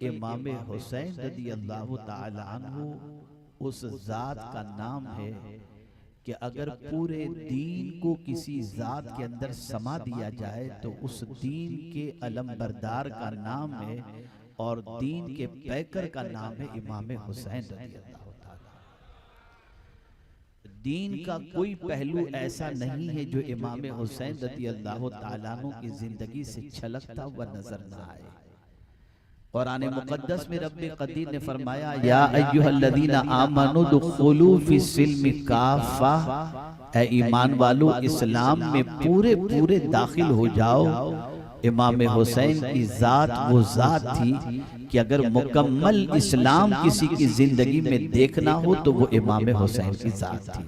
امام حسین رضی اللہ تعالی عنہ اس ذات کا نام ہے کہ اگر پورے دین کو کسی ذات کے اندر سما دیا جائے تو اس دین کے علم بردار کا نام ہے اور دین کے پیکر کا نام ہے امام حسین رضی اللہ تعالی۔ دین کا کوئی پہلو ایسا نہیں ہے جو امام حسین رضی اللہ تعالیٰ عنہ کی زندگی سے چھلکتا ہوا نظر نہ آئے۔ قرآن مقدس میں رب قدیر نے فرمایا یا ایھا الذین آمنوا ادخلوا فی السلم کافہ، اے ایمان والو اسلام میں پورے داخل ہو جاؤ۔ امام حسین کی ذات وہ ذات تھی کہ اگر مکمل اسلام کسی کی زندگی میں دیکھنا ہو تو وہ امام حسین کی ذات تھی۔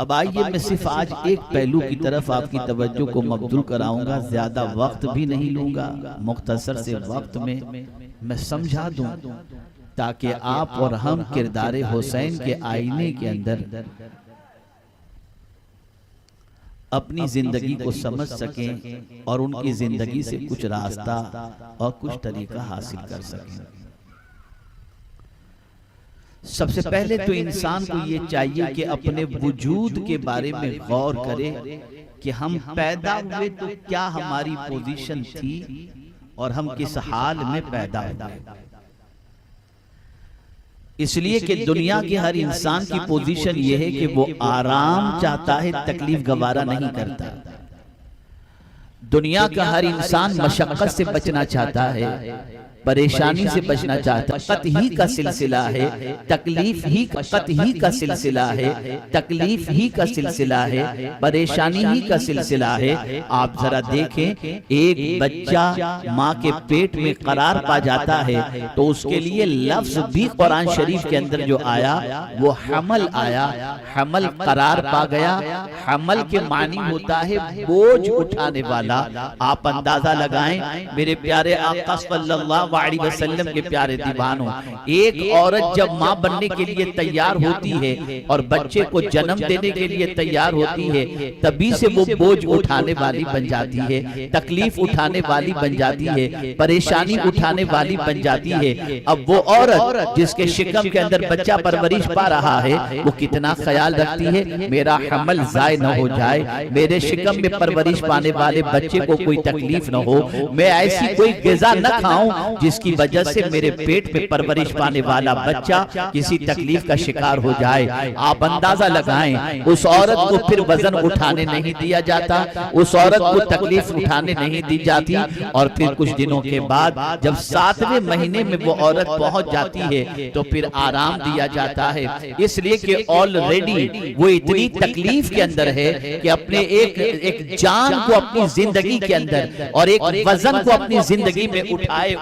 اب آئیے میں صرف آج ایک پہلو کی طرف آپ کی توجہ کو مبذول کراؤں گا، زیادہ وقت بھی نہیں لوں گا، مختصر سے وقت میں سمجھا دوں تاکہ آپ اور ہم کردار حسین کے آئینے کے اندر اپنی زندگی کو سمجھ سکیں اور ان کی زندگی سے کچھ راستہ اور کچھ طریقہ حاصل کر سکیں۔ سب سے پہلے تو انسان کو یہ چاہیے کہ اپنے وجود کے بارے میں غور کرے کہ ہم پیدا ہوئے تو کیا ہماری پوزیشن تھی اور ہم کس حال میں پیدا ہوئے۔ اس لیے کہ دنیا کے ہر انسان کی پوزیشن یہ ہے کہ وہ آرام چاہتا ہے، تکلیف گوارا نہیں کرتا۔ دنیا کا ہر انسان مشقت سے بچنا چاہتا ہے، پریشانی سے بچنا چاہتا ہے، قط ہی کا سلسلہ ہے، تکلیف ہی قط ہی کا سلسلہ ہے، تکلیف ہی کا سلسلہ ہے، پریشانی ہی کا سلسلہ ہے۔ آپ ذرا دیکھیں ایک بچہ ماں کے پیٹ میں قرار پا جاتا ہے تو اس کے لیے لفظ بھی قرآن شریف کے اندر جو آیا وہ حمل آیا، حمل قرار پا گیا۔ حمل کے معنی ہوتا ہے بوجھ اٹھانے والا۔ آپ اندازہ لگائیں میرے پیارے آقا صلی اللہ علیہ وسلم کے پیارے دیوانوں، ایک عورت جب ماں بننے کے لیے تیار ہوتی ہے اور بچے کو جنم دینے کے لیے تیار ہوتی ہے تبھی سے وہ بوجھ اٹھانے والی بن جاتی ہے، تکلیف اٹھانے والی بن جاتی ہے، پریشانی اٹھانے والی بن جاتی ہے۔ اب وہ عورت جس کے شکم کے اندر بچہ پرورش پا رہا ہے وہ کتنا خیال رکھتی ہے میرا حمل ضائع نہ ہو جائے، میرے شکم میں پرورش پانے والے بچے کو کوئی تکلیف نہ ہو، میں ایسی کوئی غذا نہ کھاؤں جس کی وجہ سے میرے پیٹ میں پرورش پانے والا بچہ کسی تکلیف کا شکار ہو جائے۔ آپ اندازہ لگائیں اس عورت کو پھر وزن اٹھانے نہیں دیا جاتا، اس عورت کو تکلیف اٹھانے نہیں دی جاتی، اور پھر کچھ دنوں کے بعد جب 7ویں مہینے میں وہ عورت پہنچ جاتی ہے تو پھر آرام دیا جاتا ہے، اس لیے کہ آلریڈی وہ اتنی تکلیف کے اندر ہے کہ اپنے ایک جان کو اپنی زندگی کے اندر اور ایک وزن کو اپنی زندگی میں اٹھائے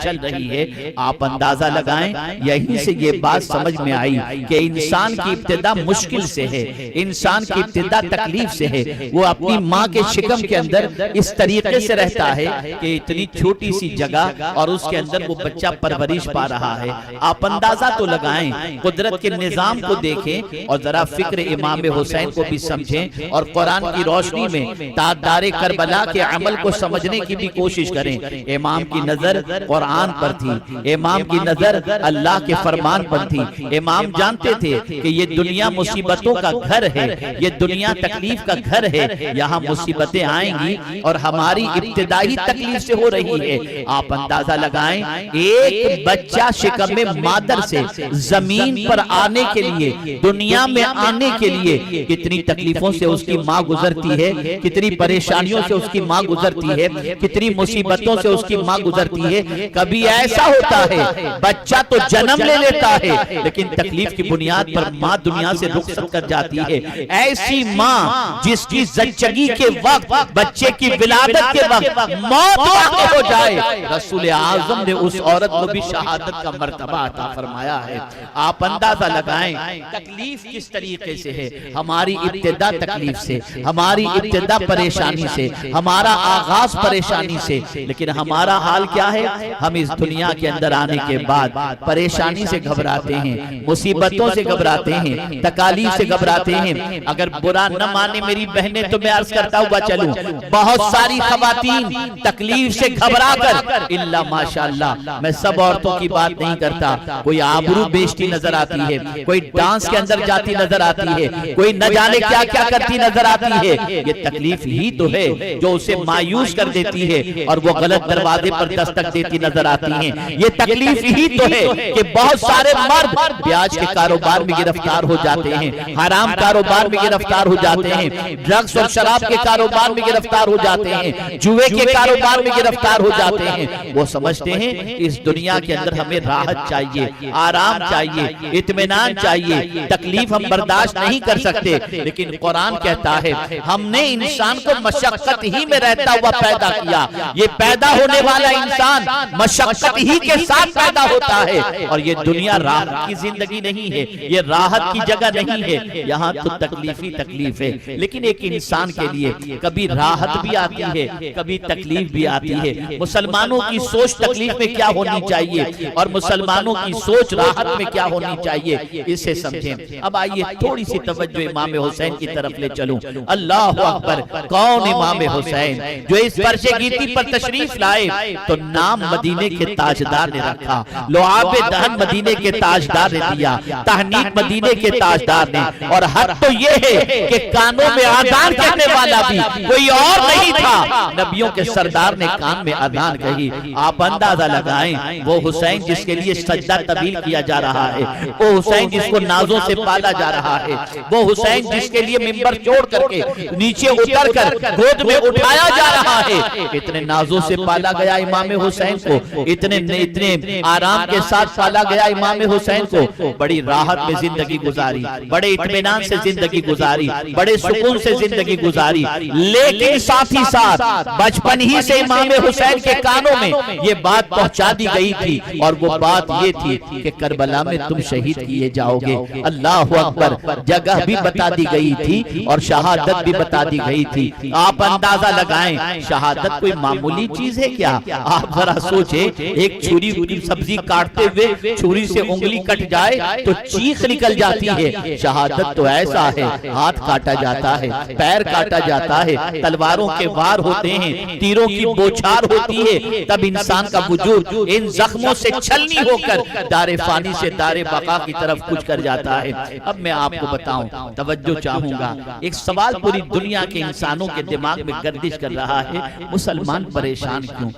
چل رہی ہے۔ آپ اندازہ لگائیں یہیں سے یہ بات سمجھ میں آئی کہ انسان کی ابتدا مشکل سے ہے، انسان کی ابتدا تکلیف سے ہے۔ وہ اپنی ماں کے شکم کے اندر اس طریقے سے رہتا ہے کہ اتنی چھوٹی سی جگہ اور اس کے اندر وہ بچہ پرورش پا رہا ہے۔ آپ اندازہ تو لگائیں، قدرت کے نظام کو دیکھیں اور ذرا فکر امام حسین کو بھی سمجھیں اور قرآن کی روشنی میں تاجدار کربلا کے عمل کو سمجھنے کی بھی کوشش کریں۔ امام کی نظر قرآن پر تھی، امام کی نظر اللہ کے فرمان پر تھی۔ امام جانتے تھے کہ یہ دنیا مصیبتوں کا گھر ہے، یہ دنیا تکلیف کا گھر ہے، یہاں مصیبتیں آئیں گی اور ہماری ابتدائی تکلیف سے ہو رہی ہے۔ آپ اندازہ لگائیں ایک بچہ شکم مادر سے زمین پر آنے کے لیے، دنیا میں آنے کے لیے کتنی تکلیفوں سے اس کی ماں گزرتی ہے، کتنی پریشانیوں سے اس کی ماں گزرتی ہے، کتنی مصیبتوں سے اس کی ماں گزرتی ہے۔ کبھی ایسا ہوتا ہے بچہ تو جنم لے لیتا ہے لیکن تکلیف کی بنیاد پر ماں دنیا سے رخصت کر جاتی ہے۔ ایسی ماں جس کی زچگی کے وقت، بچے کی ولادت کے وقت موت واقع ہو جائے، رسول اعظم نے اس عورت کو بھی شہادت کا مرتبہ عطا فرمایا ہے۔ آپ اندازہ لگائیں تکلیف کس طریقے سے ہے۔ ہماری ابتدا تکلیف سے، ہماری ابتدا پریشانی سے، ہمارا آغاز پریشانی سے، لیکن ہمارا حال کیا ہے؟ ہم اس دنیا کے اندر آنے کے بعد پریشانی سے گھبراتے ہیں، مصیبتوں سے گھبراتے ہیں، تکالیف سے گھبراتے ہیں۔ اگر برا نہ مانے میری بہنیں تو میں عرض کرتا ہوا چلوں، بہت ساری خواتین تکلیف سے گھبرا کر، الا ماشاءاللہ میں سب عورتوں کی بات نہیں کرتا، کوئی آبرو بیچتی نظر آتی ہے، کوئی ڈانس کے اندر جاتی نظر آتی ہے، کوئی نہ جانے کیا کیا کرتی نظر آتی ہے۔ یہ تکلیف ہی تو ہے جو اسے مایوس کر دیتی ہے اور وہ غلط دروازے پر دستک دیتی نظر آتی ہیں۔ یہ تکلیف ہی تو ہے کہ بہت سارے مرد بیاج کے کاروبار میں گرفتار ہو جاتے ہیں، حرام کاروبار میں گرفتار ہو جاتے ہیں، ڈرگز اور شراب کے کاروبار میں گرفتار ہو جاتے ہیں، جوئے کے کاروبار میں گرفتار ہو جاتے ہیں۔ وہ سمجھتے ہیں اس دنیا کے اندر ہمیں راحت چاہیے، آرام چاہیے، اطمینان چاہیے، تکلیف ہم برداشت نہیں کر سکتے، لیکن قرآن کہتا ہے ہم نے انسان کو مشقت ہی میں رہتا ہوا پیدا کیا۔ یہ پیدا ہونے والا انسان مشقت ہی کے ساتھ پیدا ہوتا ہے، اور یہ دنیا راحت کی زندگی نہیں ہے، یہ راحت کی جگہ نہیں ہے، یہاں تو تکلیف ہی تکلیف ہے۔ لیکن ایک انسان کے لیے کبھی راحت بھی آتی ہے، کبھی تکلیف بھی آتی ہے۔ مسلمانوں کی سوچ تکلیف میں کیا ہونی چاہیے اور مسلمانوں کی سوچ راحت میں کیا ہونی چاہیے، اسے سمجھیں۔ اب آئیے تھوڑی سی توجہ امام حسین کی طرف لے چلوں۔ اللہ اکبر، کون امام حسین جو اس فرش گیتی پر تشریف لائے تو نام مدینے کے تاجدار نے رکھا، لعاب دہن مدینے کے تاجدار نے دیا، تہنیک مدینے کے تاجدار نے، اور حد تو یہ ہے کہ کانوں میں آذان کہنے والا بھی کوئی اور نہیں تھا، نبیوں کے سردار نے کان میں آذان کہی۔ آپ اندازہ لگائیں وہ حسین جس کے لیے سجدہ طویل کیا جا رہا ہے، وہ حسین جس کو نازوں سے پالا جا رہا ہے، وہ حسین جس کے لیے منبر چھوڑ کر کے نیچے اتر کر گود میں اٹھایا جا رہا ہے، اتنے نازوں سے پالا گیا امام حسین کو، اتنے آرام کے ساتھ پالا گیا امام حسین کو، بڑی راحت میں زندگی گزاری، بڑے اطمینان سے زندگی گزاری، بڑے سکون سے زندگی گزاری۔ لیکن ساتھ ہی ساتھ بچپن ہی سے امام حسین کے کانوں میں یہ بات پہنچا دی گئی تھی، اور وہ بات یہ تھی کہ کربلا میں تم شہید کیے جاؤ گے۔ اللہ اکبر، جگہ بھی بتا دی گئی تھی اور شہادت بھی بتا دی گئی تھی۔ آپ اندازہ لگائیں شہادت کوئی معمولی چیز ہے کیا؟ آپ ذرا سوچیں، ایک چھری سبزی کاٹتے ہوئے چھری سے انگلی کٹ جائے تو چیخ نکل جاتی ہے، شہادت تو ایسا ہے، ہاتھ کاٹا جاتا ہے، پیر کاٹا جاتا ہے، تلواروں کے وار ہوتے ہیں، تیروں کی بوچھار ہوتی ہے، تب انسان کا وجود ان زخموں سے چھلنی ہو کر دار فانی سے دار بقا کی طرف کچھ کر جاتا ہے۔ اب میں آپ کو بتاؤں، توجہ چاہوں گا، ایک سوال پوری دنیا کے انسانوں کے دماغ میں گردش کر رہا ہے، مسلمان پریشان کیوں؟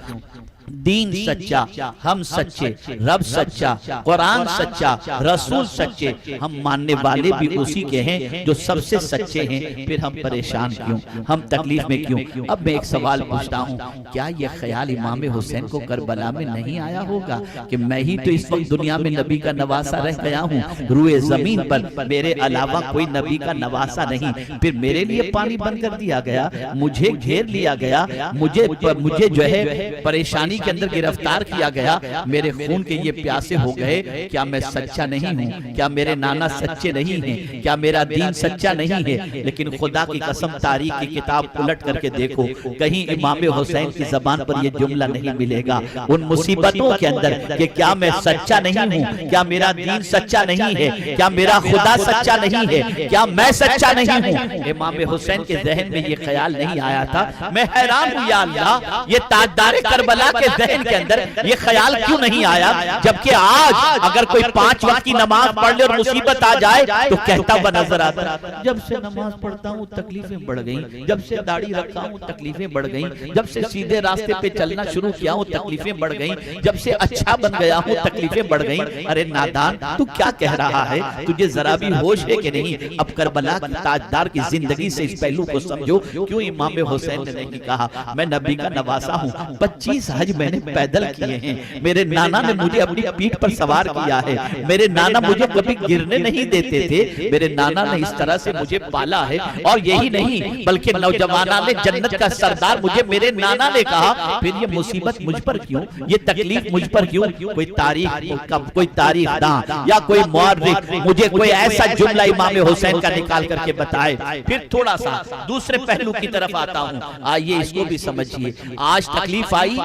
دین سچا، ہم سچے، رب سچا، قرآن سچا، رسول سچے، ہم ماننے والے بھی اسی کے ہیں جو سب سے سچے ہیں، پھر ہم پریشان کیوں، ہم تکلیف میں کیوں؟ اب میں ایک سوال پوچھتا ہوں، کیا یہ خیال امام حسین کو کربلا میں نہیں آیا ہوگا کہ میں ہی تو اس وقت دنیا میں نبی کا نواسا رہ گیا ہوں، روئے زمین پر میرے علاوہ کوئی نبی کا نواسا نہیں، پھر میرے لیے پانی بند کر دیا گیا، مجھے گھیر لیا گیا، مجھے جو ہے پریشانی کے اندر گرفتار کیا گیا، میرے خون کے یہ پیاسے ہو گئے، کیا میں سچا نہیں ہوں؟ کیا میرے نانا سچے نہیں ہیں؟ کیا میرا دین سچا نہیں ہے؟ لیکن خدا کی قسم تاریخ کی کتاب الٹ کر کے دیکھو، کہیں امام حسین کی زبان پر یہ جملہ نہیں ملے گا ان مصیبتوں کے اندر کہ کیا میں سچا نہیں ہوں؟ کیا میرا دین سچا نہیں ہے؟ کیا میرا خدا سچا نہیں ہے؟ کیا میں سچا نہیں ہوں؟ امام حسین کے ذہن میں یہ خیال نہیں آیا تھا۔ میں حیران ہوں یا اللہ، یہ تاجدار کربلا کے ذہن کے اندر یہ خیال کیوں نہیں آیا، جبکہ آج اگر کوئی 5 وقت کی نماز پڑھ لے اور مصیبت آ جائے تو کہتا ہوا نظر آتا، جب سے نماز پڑھتا ہوں تکلیفیں بڑھ گئیں، جب سے داڑھی رکھا ہوں تکلیفیں بڑھ گئیں، جب سے سیدھے راستے پہ چلنا شروع کیا ہوں تکلیفیں بڑھ گئیں، جب سے اچھا بن گیا ہوں تکلیفیں بڑھ گئیں۔ ارے نادان، تو کیا کہہ رہا ہے؟ تجھے ذرا بھی ہوش ہے کہ نہیں؟ اب کربلا کی تاجدار کی زندگی سے اس پہلو کو سمجھو، کیوں امام حسین نے نہیں کہا میں نبی کا نواسا ہوں، 25 حج میں نے پیدل کیے ہیں، میرے نانا نے مجھے اپنی پیٹھ پر سوار کیا ہے، میرے نانا مجھے کبھی گرنے نہیں دیتے تھے، میرے نانا نے اس طرح سے مجھے پالا ہے، اور یہی نہیں بلکہ نوجوانان جنت کا سردار مجھے میرے نانا نے کہا، پھر یہ مصیبت مجھ پر کیوں، یہ تکلیف مجھ پر کیوں؟ کوئی تاریخ داں یا کوئی مورخ مجھے کوئی ایسا جملہ امام حسین کا نکال کر کے بتائے۔ پھر تھوڑا سا دوسرے پہلو کی طرف آتا ہوں، آئیے اس کو بھی سمجھیے۔ آج تکلیف آئی،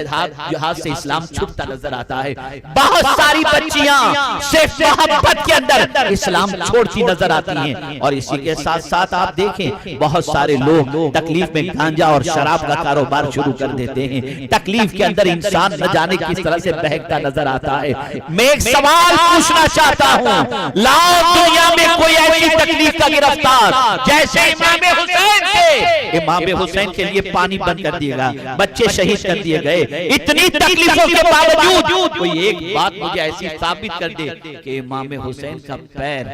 جہاز سے اسلام چھٹتا نظر آتا ہے، بہت ساری بچیاں صرف محبت کے اندر اسلام چھوڑتی نظر آتی ہیں، اور اسی کے ساتھ ساتھ آپ دیکھیں بہت سارے لوگ تکلیف میں گانجا اور شراب کا کاروبار شروع کر دیتے ہیں، تکلیف کے اندر انسان نہ جانے کس طرح سے بہکتا نظر آتا ہے۔ میں ایک سوال پوچھنا چاہتا ہوں، لاؤ دنیا میں کوئی ایسی تکلیف کا گرفتار جیسے امام حسین کے، امام حسین کے لیے پانی بند کر دیا گیا، بچے شہید کر دیے گئے، اتنی تکلیفوں کے باوجود کوئی ایک بات مجھے ایسی ثابت کر دے کہ امام حسین کا پیر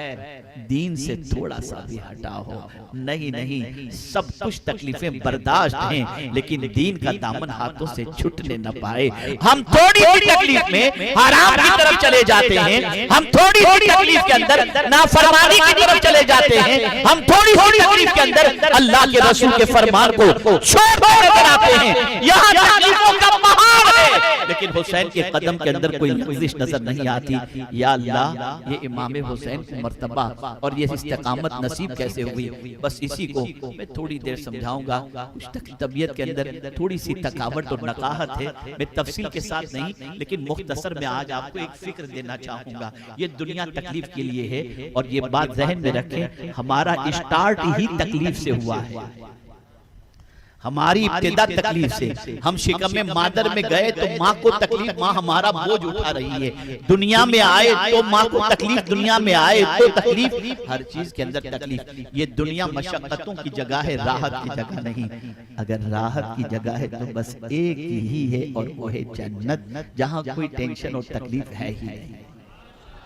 دین سے تھوڑا سا بھی ہٹا ہو، نہیں، سب کچھ تکلیفیں برداشت ہیں، لیکن دین کا دامن ہاتھوں سے چھٹنے نہ پائے۔ ہم تھوڑی سی تکلیف میں حرام کی طرف چلے جاتے ہیں، ہم تھوڑی سی تکلیف کے اندر نافرمانی کی طرف چلے جاتے ہیں، ہم تھوڑی سی تکلیف کے اندر اللہ کے رسول کے فرمان کو چھوڑ کر آتے ہیں، یہاں تکلیفوں کا پہاڑ ہے، لیکن حسین کے قدم کے اندر کوئی لغزش نظر نہیں آتی۔ یا اللہ، یہ امام حسین کی مرتبہ اور یہ استقامت نصیب کیسے ہوئی، بس اسی کو میں تھوڑی دیر سمجھاؤں گا۔ کچھ طبیعت کے اندر تھوڑی سی تھکاوٹ اور نقاہت ہے، میں تفصیل کے ساتھ نہیں لیکن مختصر میں آج آپ کو ایک فکر دینا چاہوں گا۔ یہ دنیا تکلیف کے لیے ہے، اور یہ بات ذہن میں رکھیں، ہمارا اسٹارٹ ہی تکلیف سے ہوا ہے، ہماری ابتدا تکلیف سے۔ ہم شکم مادر میں گئے تو ماں کو تکلیف، ماں ہمارا بوجھ اٹھا رہی ہے، دنیا میں آئے تو ماں کو تکلیف، دنیا میں آئے تو تکلیف، ہر چیز کے اندر تکلیف۔ یہ دنیا مشقتوں کی جگہ ہے، راحت کی جگہ نہیں۔ اگر راحت کی جگہ ہے تو بس ایک ہی ہے، اور وہ ہے جنت، جہاں کوئی ٹینشن اور تکلیف ہے ہی نہیں۔